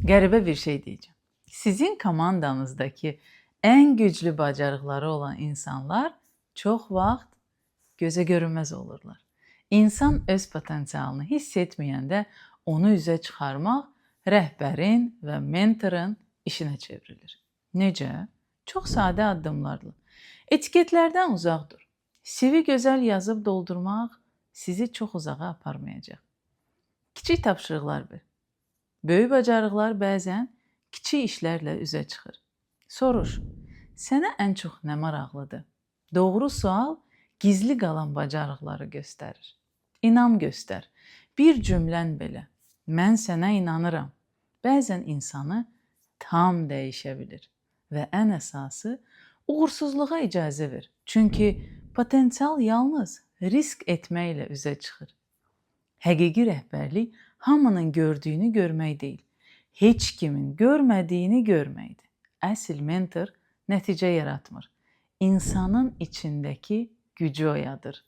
Qəribə bir şey deyəcəm. Sizin komandanızdakı ən güclü bacarıqları olan insanlar çox vaxt gözə görünməz olurlar. İnsan öz potensialını hiss etməyəndə onu üzə çıxarmaq rəhbərin və mentorun işinə çevrilir. Necə? Çox sadə addımlarla. Etiketlərdən uzaq dur. CV gözəl yazıb doldurmaq sizi çox uzağa aparmayacaq. Kiçik tapşırıqlar ver. Böyük bacarıqlar bəzən kiçik işlərlə üzə çıxır. Soruş, sənə ən çox nə maraqlıdır? Doğru sual gizli qalan bacarıqları göstərir. İnam göstər. Bir cümlən belə, mən sənə inanıram. Bəzən insanı tam dəyişə bilir. Və ən əsası, uğursuzluğa icazə ver. Çünki potensial yalnız risk etməklə üzə çıxır. Həqiqi rəhbərlik hamının gördüyünü görmək deyil, heç kimin görmədiyini görməkdir. Əsl mentor nəticə yaratmır, insanın içindəki gücü oyadır.